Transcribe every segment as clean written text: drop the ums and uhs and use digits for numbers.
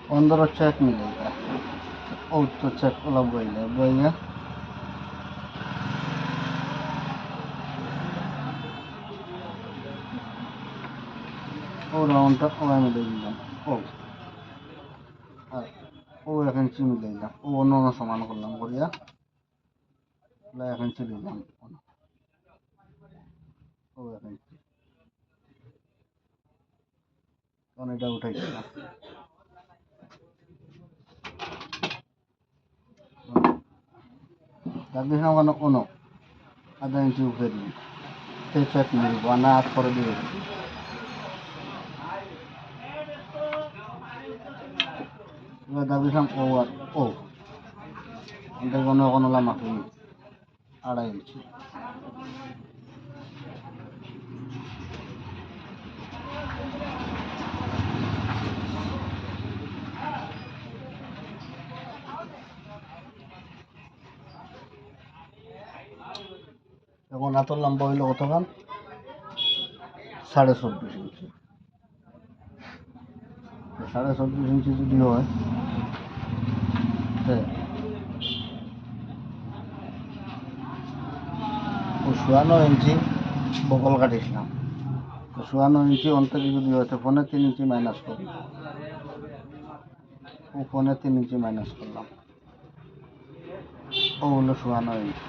15 check मिलेगा। ओ तो check वाला बोइया ओ राउंडটা ওরা মিলে দিলাম। ও আর ও 1 ইঞ্চি মিলে দিলাম। ও অন্য সমান করলাম করিয়া 1 ইঞ্চি দিলাম। ও 1 ইঞ্চি কারণ এটা উঠাই দিলাম। তারপরে ওখানে অন্য আধা ইঞ্চি উপরে দিই সেই চেক মিলব না হাত করে দিয়ে এবার দাবিলাম ও আর ও এটা কোনো কোনো মাপি 2.5 ইঞ্চি। এখন হাতের লম্বা হইল কতখান? 24.5 ইঞ্চি। 24.5 ইঞ্চি যদি হয় ও 54 ইঞ্চি বগল কাটিছিলাম। 54 ইঞ্চি অন্তরে যদি হয় তো 3.5 ইঞ্চি মাইনাস করি। ও 3.5 ইঞ্চি মাইনাস করলাম। ও হলো 54 ইঞ্চি।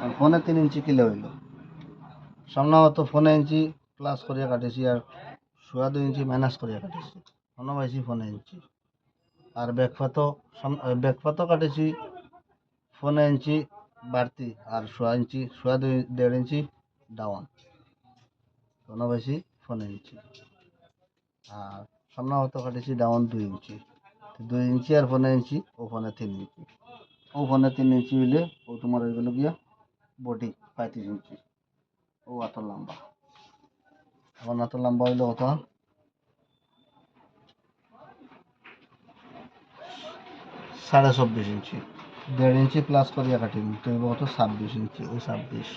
আর 3.5 ইঞ্চি কিলো হইল সামনে হয়তো 4 ইঞ্চি প্লাস করিয়া কাটিছি আর 2.5 ইঞ্চি মাইনাস করিয়া কাটিছি। মনে পাইছি 4 ইঞ্চি। আর ব্যাকপাতও কাটিছি 4 ইঞ্চি বাড়তি আর 2 ইঞ্চি 2.5 ইঞ্চি ডাউন। মনে পাইছি 4 ইঞ্চি। আর সামনে হয়তো কাটিছি ডাউন 2 ইঞ্চি। 2 ইঞ্চি আর 4 ইঞ্চি ও 3 ইঞ্চি। ও 3 ইঞ্চি হইলে ও তোমার হয়ে গেল গিয়া বডি 35 ইঞ্চি। ও হাতের লম্বা। এখন হাতের লম্বা হইলো কত? 24.5 ইঞ্চি। 1.5 ইঞ্চি প্লাস করিয়া কাটিম তো কত? 26 ইঞ্চি। ওই 26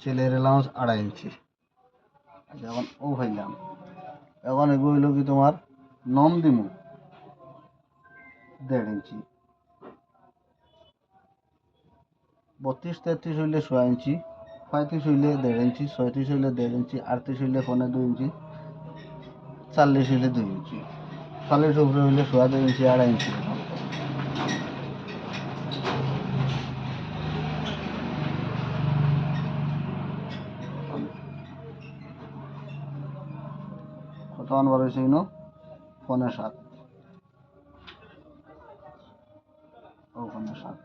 ছেলের অ্যালাউন্স 2.5 ইঞ্চি। এখন ও হইলাম। এখন এগুলো হইল কি তোমার নম দিমু 1.5 ইঞ্চি। 32-33 হইলে 6 ইঞ্চি, 35 হইলে 1.5 ইঞ্চি, 36 হইলে 1.5 ইঞ্চি, 38 হইলে 2.5 ইঞ্চি, 40 হইলে 2 ইঞ্চি। 40 উপরে হইলে 2.5 ইঞ্চি 2.5 ইঞ্চি। কতক্ষণ বার হয়েছে ইনো? 6:45। ও 6:45।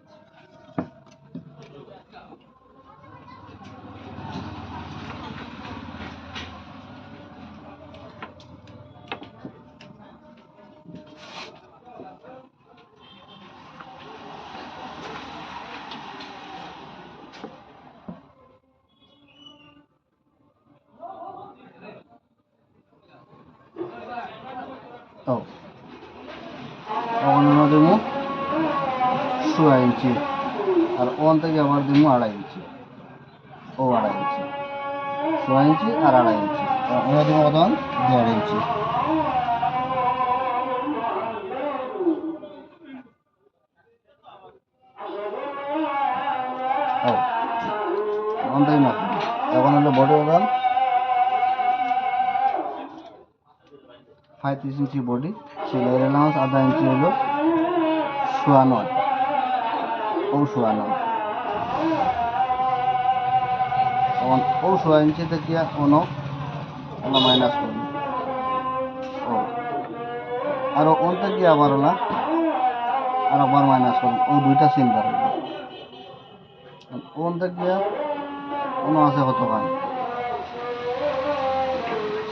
ও এখন দিমু 6 ইঞ্চি আর ওখান থেকে আবার দিমু 2.5 ইঞ্চি। ও 2.5 ইঞ্চি 6 ইঞ্চি আর 2.5 ইঞ্চি। এবার দিমু কত? 1.5 ইঞ্চি। ও ওখান থেকে মাপি। এখন হলো বডি ওভাল 35 ইঞ্চি বডি। ছেলের অ্যালাউন্স 1/2 ইঞ্চি হলো 96। ও 96। তখন ও 6 ইঞ্চি থেকে কোনো মাইনাস করি। ও আর ওন থেকে আবার ওলা আর আবার মাইনাস করি। ও দুইটা সিলভার হইল। ওন থেকে কোনো আছে কত ভাই?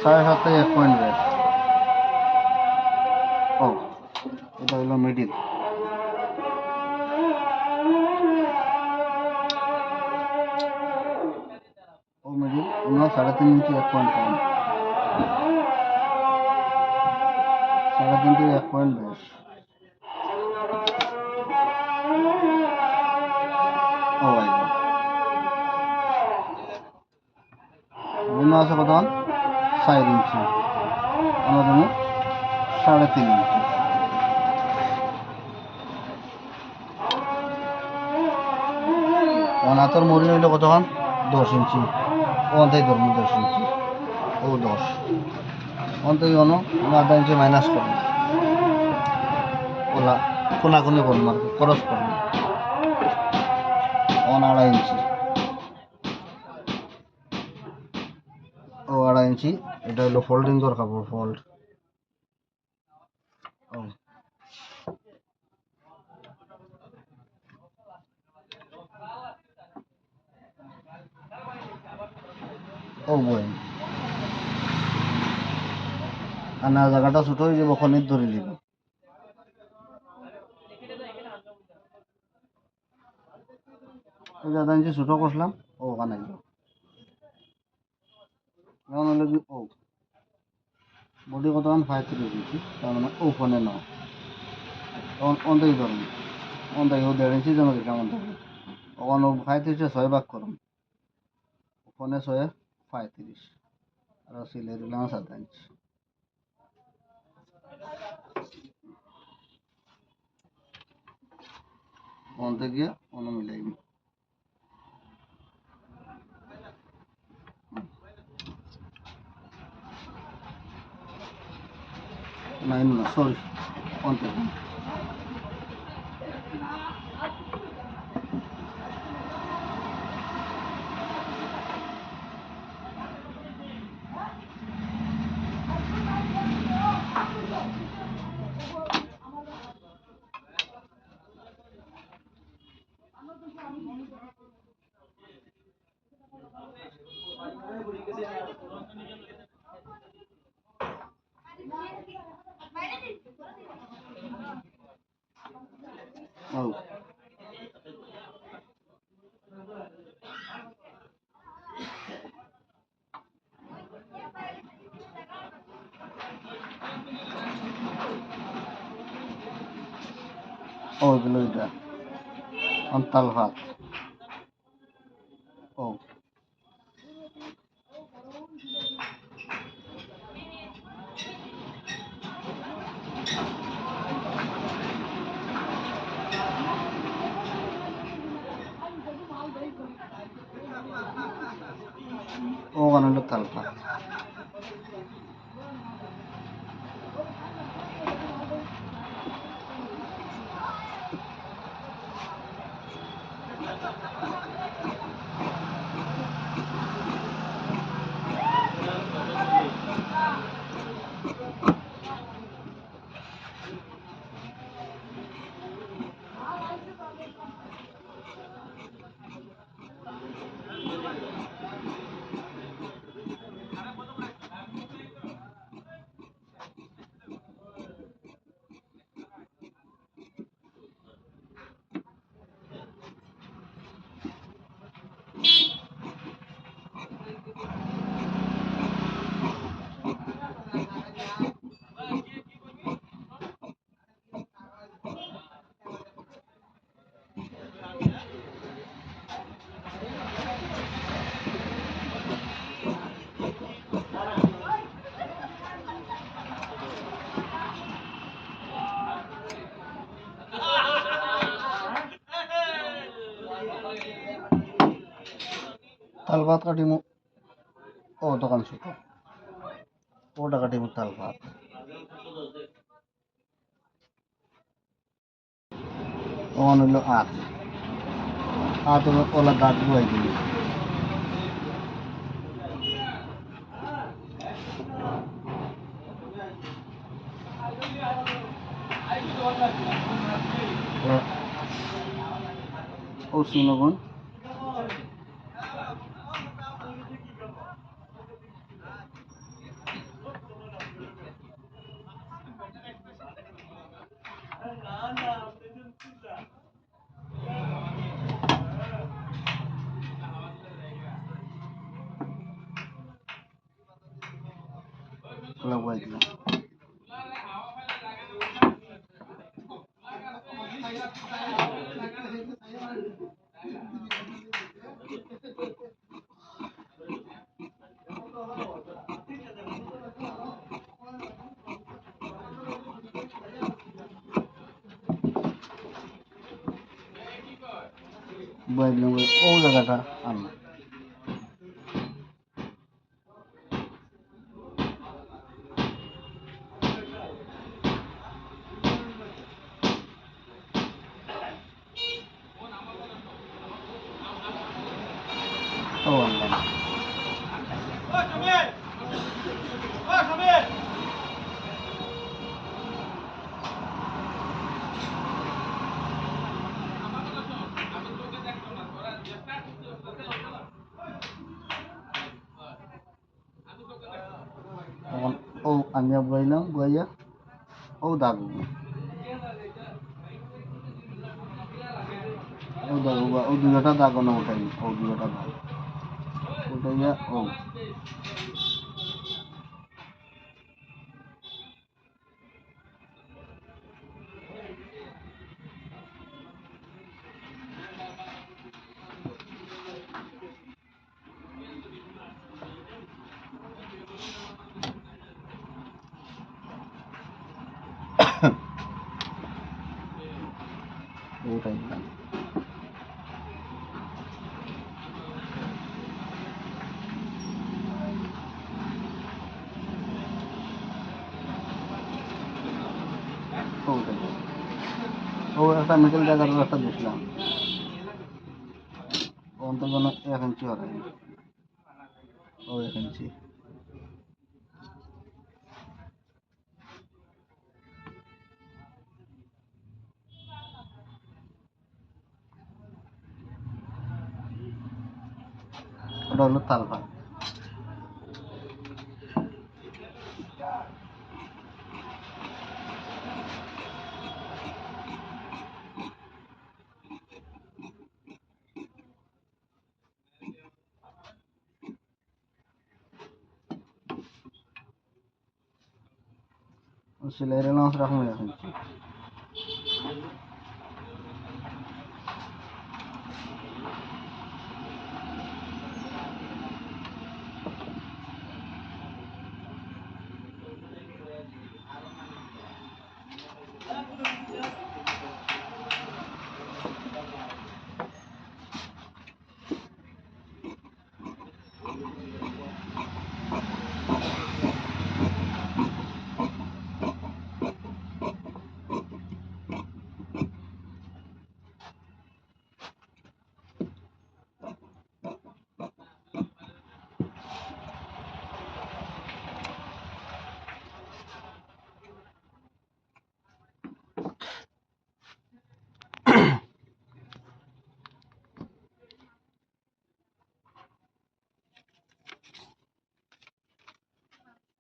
7.5 থেকে 1 পয়েন্ট বেশ। ও এটা হইল মিডিল। ও মিডিল অন্য 3.5 ইঞ্চি 1 পয়েন্ট কম। 3.5 থেকে 1 পয়েন্ট বেশ। ও ভাই অন্য আছে কত? 4 ইঞ্চি। আমরা দেবো 3.5 ইঞ্চি। অনাথর মরি হইল কতক্ষণ 10 ইঞ্চি, ওখান ধরুন 10 ইঞ্চি, ও 10 ওখান থেকে আমি 1/2 ইঞ্চি মাইনাস করবো, ওলা কোনাকুনি করবো আর কি, ক্রস করবো 2.5 ইঞ্চি, ও 2.5 ইঞ্চি। এটা হলো ফোল্ডিং কর কাপড়, ফোল্ড ও বই আনা জায়গাটা ছোট হয়ে যাবো, খনির ধরে নিব। ওই 1/2 ইঞ্চি ছোট করলাম, ও ওখানে এখন হলো কি ও বডি কতক্ষণ 35 ইঞ্চি, তার মানে ও ফোনে নাও তখন অন্ধাই ধরুন, অন্ধাই ও 1.5 ইঞ্চি যেন কেমন থাকে, ওখানে 35 6 ভাগ করুন, ফোনে 6 35 আর সিলে দিলাম 7 ইঞ্চি। ওখান থেকে অন্য মিলাইবি, নাইন না সরি, ওখান থেকে ও ওইগুলো এটা তাল ভাত ও ওখানে হলো তাল ভাত। তাল ভাত কাটিমু, ও দোকান ছোট, ওটা কাটিমু তাল ভাত। ওখানে হইলো হলো ওলা দাঁত বুয়াই দিবি, ও শুনগুন ওলা বুয়াই দিলাম। বয়ে দিলাম ও জায়গাটা আনলাম। ও আনলাম। তখন ও আনিয়া বইলাম, বইয়া ও দাগ ও দাগ ও দুটা দাগ না উঠাই ও দুটা দাগ উঠাইয়া ও উঠাই দিলাম। ও উঠাই দিলাম। ও একটা মিডল জায়গার একটা দিছিলাম অন্তত 1 ইঞ্চি হবে ও 1 ইঞ্চি। ওটা হলো তালপাল। সেলাইয়ের নাম রাখুন 1 ইঞ্চি।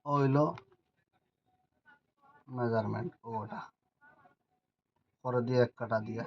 ও হইলো মেজারমেন্ট ওটা পরে দিয়ে 1 কাটা দিয়া